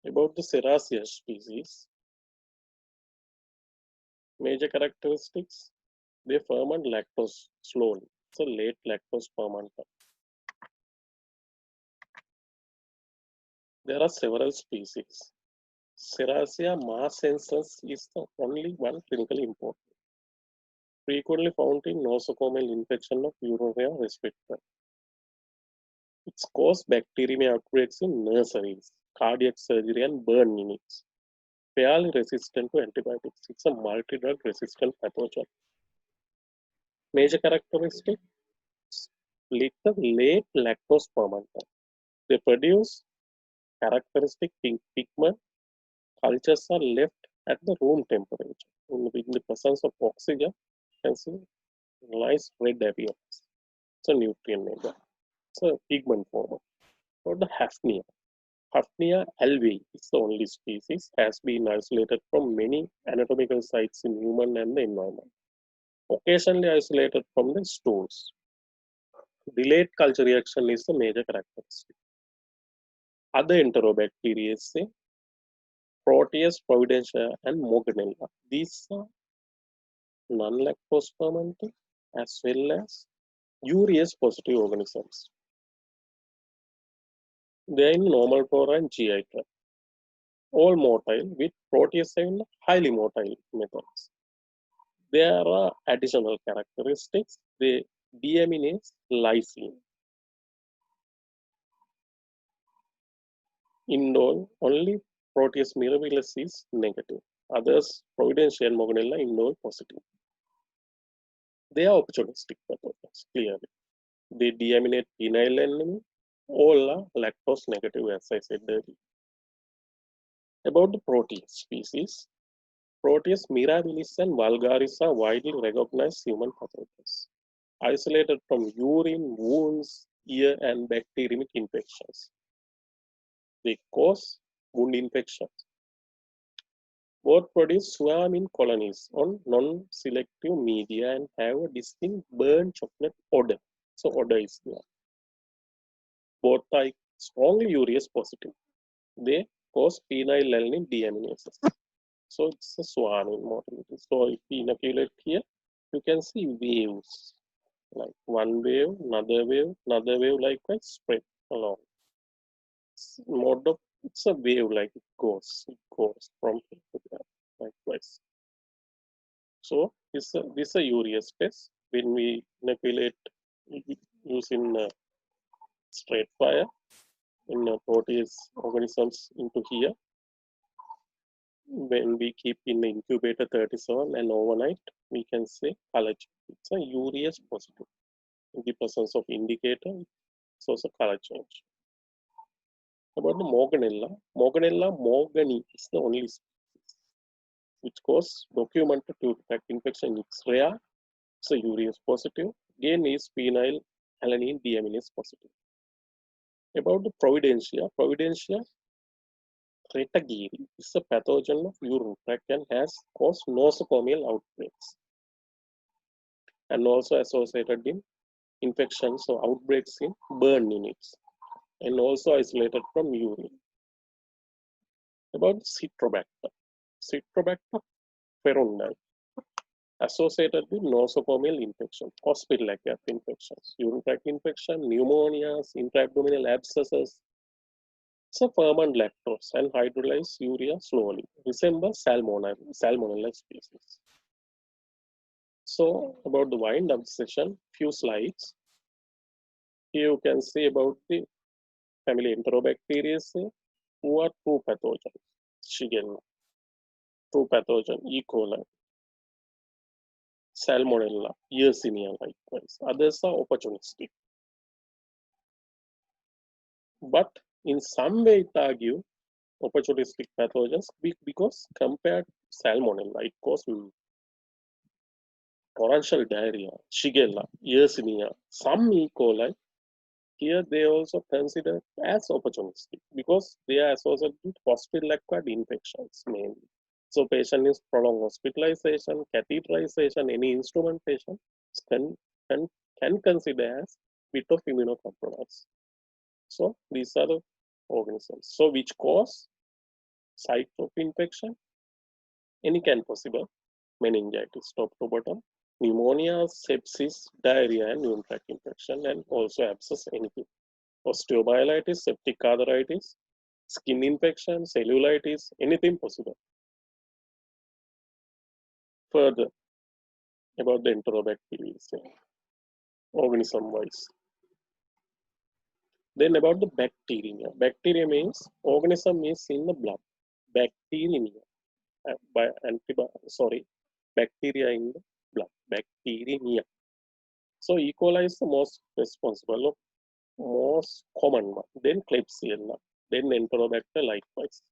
About the Serraceae species, major characteristics, they ferment lactose slowly. It's a late lactose fermenter. There are several species. Serraceae marsensis is the only one clinically important. Frequently found in nosocomial infection of urinary respiratory. It's caused bacteriemia outbreaks in nurseries, cardiac surgery, and burn units. Fairly resistant to antibiotics. It's a multi-drug resistant pathogen. Major characteristic, little late lactose fermenter. They produce characteristic pink pigment. Cultures are left at the room temperature. In the presence of oxygen, you can see nice red appearance. It's a nutrient neighbor. It's a pigment former. Or the Hafnia. Hafnia alveoli is the only species, has been isolated from many anatomical sites in human and the environment. Occasionally isolated from the stools. Delayed culture reaction is the major characteristic. Other Enterobacteriaceae, Proteus, Providentia, and Morganella. These are non-lactose fermented as well as urease positive organisms. They are in normal flora and GI tract. All motile with Proteus in highly motile methods. There are additional characteristics. They deaminase lysine. Indole, only Proteus mirabilis is negative. Others, Providentia and Morganella, indole positive. They are opportunistic pathogens, clearly. They deaminate phenylalanine, all are lactose negative, as I said earlier. About the Proteus species, Proteus mirabilis and vulgaris are widely recognized human pathogens, isolated from urine, wounds, ear, and bacteremic infections. They cause wound infections. Both produce swarm in colonies on non-selective media and have a distinct burnt chocolate odor. So odor is there. Both are strongly urease positive. They cause phenylalanine deaminases. So it's a swarming motility. So if we inoculate here, you can see waves, like one wave, another wave, likewise spread along. Mode of it's a wave, like it goes from here to there, likewise. So this is a urease test. When we inoculate using straight fire in Proteus organisms into here, when we keep in the incubator 37 and overnight, we can say color change. It's a urease positive. In the presence of indicator, it's also color change. About the Morganella, Morganella morgani is the only species which cause documented tooth tract infection. It's rare. It's a urease positive. Again is phenylalanine deaminase positive. About the Providentia, Providentia retagiri is a pathogen of urine tract and has caused nosocomial outbreaks and also associated in infections or outbreaks in burn units and also isolated from urine. About Citrobacter, Citrobacter perundi associated with nosocomial infection, hospital-acquired infections, urine tract infection, pneumonias, intra-abdominal abscesses. It's a ferment lactose and hydrolyze urea slowly, resembles salmonella species. So about the wind up session, few slides. Here you can see about the family Enterobacteriaceae, who are true pathogens. Shigella, true pathogen, E. coli, Salmonella, Yersinia likewise. Others are opportunistic. But in some way it argue opportunistic pathogens because compared to Salmonella, it causes torrential diarrhea, Shigella, Yersinia, some E. coli. Here they also consider as opportunistic because they are associated with hospital-acquired infections mainly. So patient is prolonged hospitalization, catheterization, any instrumentation can, can consider as bit of immunocompromise. So these are the organisms. So which cause site of infection, any can possible, meningitis, top to bottom, pneumonia, sepsis, diarrhea, and urinary tract infection, and also abscess, anything. Osteomyelitis, septic arthritis, skin infection, cellulitis, anything possible. Further, about the Enterobacteriaceae, organism-wise. Then about the bacteria. Bacteria means organism is in the blood. Bacteria, bacteria in the blood. Bacteria. So E. coli is the most responsible of most common one. Then Klebsiella. Then Enterobacter likewise.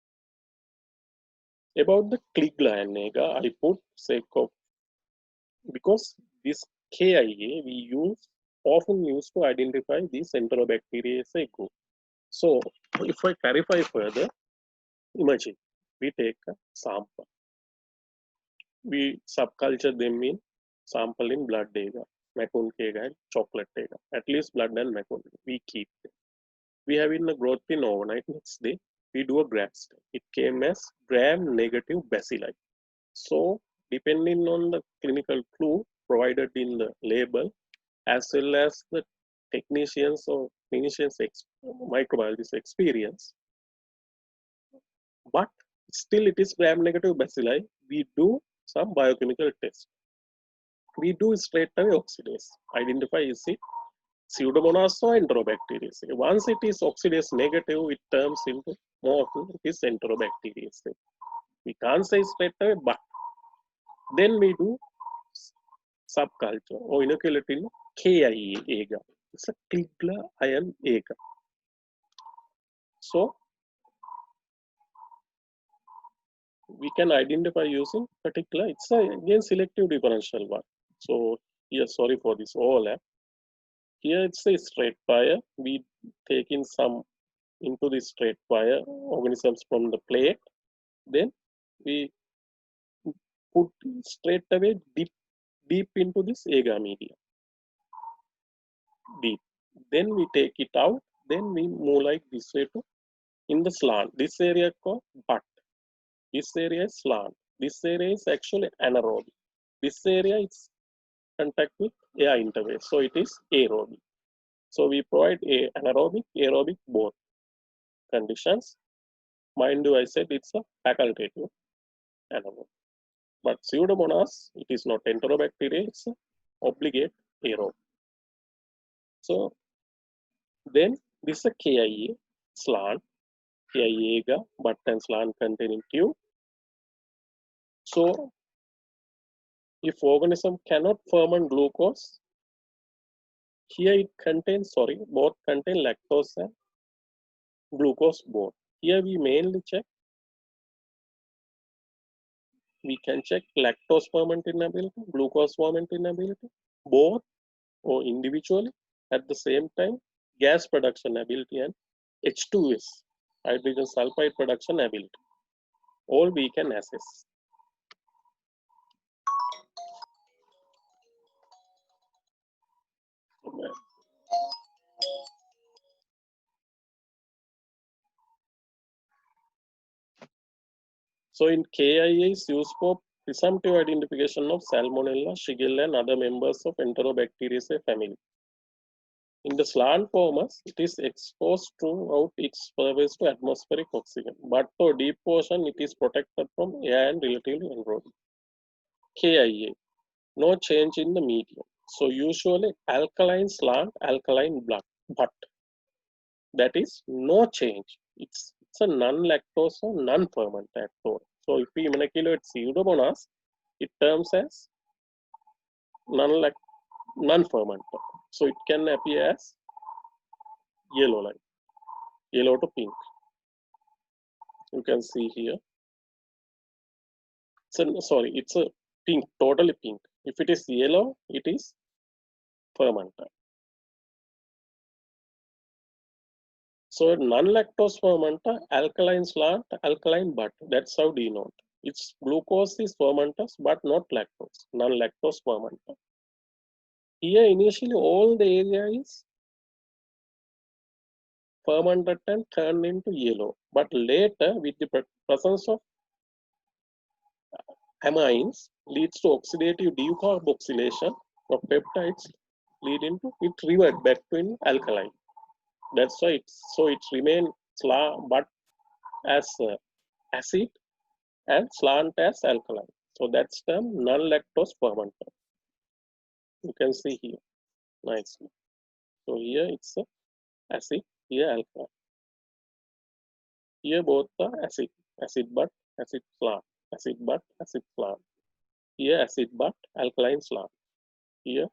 About the Klebsiella agar, I put sake of because this KIA we often use to identify these Enterobacteriaceae group. So if I clarify further, imagine we take a sample. We subculture them in sample in blood agar, macun agar, and chocolate agar. At least blood and macun. We keep them. We have in the growth in overnight. Next day, we do a grafts. It came as gram-negative bacilli. So depending on the clinical clue provided in the label, as well as the technicians or clinicians microbiologist experience, but still it is gram-negative bacilli, we do some biochemical test. We do straight away oxidase, identify is it Pseudomonas or Enterobacteriaceae. Once it is oxidase negative, it turns into more of it is Enterobacteriaceae. We can't say straight away, but then we do subculture or inoculate in KIA agar. It's a Klebsiella iron agar. So we can identify using particular, it's again selective differential one. So here, sorry for this overlap. Here it's a straight fire. We take in some into the straight fire organisms from the plate. Then we put straight away deep into this agar media. Deep. Then we take it out. Then we move like this way to in the slant. This area called butt. This area is slant. This area is actually anaerobic. This area is contact with air interface. So it is aerobic. So we provide anaerobic, aerobic both conditions. Mind you, I said it's a facultative anaerobic. But Pseudomonas, it is not Enterobacteria, it's obligate aerobic. So then this is a KIA slant, KIA agar, butt and slant containing tube. So if organism cannot ferment glucose, here it contains, both contain lactose and glucose both. Here we mainly check, we can check lactose fermenting ability, glucose fermenting ability, both or individually at the same time, gas production ability and H2S, hydrogen sulfide production ability. All we can assess. So in KIA is used for presumptive identification of Salmonella, Shigella, and other members of Enterobacteriaceae family. In the slant formas, it is exposed throughout its surface to atmospheric oxygen, but for deep portion, it is protected from air and relatively anaerobic. KIA, no change in the medium. So usually alkaline slant, alkaline blood, but that is no change. It's a non-lactose or non-fermented all. So if we inoculate Pseudomonas, it terms as non-fermented. So it can appear as yellow line, yellow to pink. You can see here. It's a pink, totally pink. If it is yellow, it is fermented. So non-lactose fermenter, alkaline slant, alkaline butt. That's how denote. Its glucose is fermenters, but not lactose. Non-lactose fermenter. Here initially all the area is fermented and turned into yellow. But later, with the presence of amines, leads to oxidative decarboxylation of peptides, leading to it revert back to an alkaline. That's why it remains but as acid and slant as alkaline. So that's term non-lactose fermented. You can see here nicely. So here it's acid, here alkaline. Here both are acid but acid slant, acid but acid slant. Here acid but alkaline slant. Here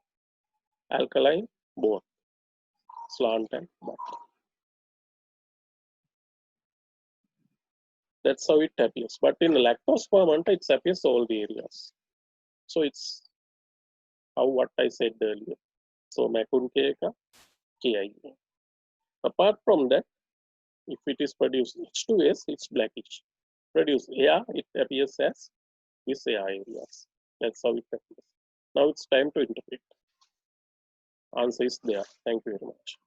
alkaline both slant and but. That's how it appears. But in lactose fermenter, it appears all the areas. So it's how what I said earlier. So Macuncaca, KI. Apart from that, if it is produced H2S, it's blackish. Produce AR, it appears as this AR areas. That's how it appears. Now it's time to interpret. Answer is there. Thank you very much.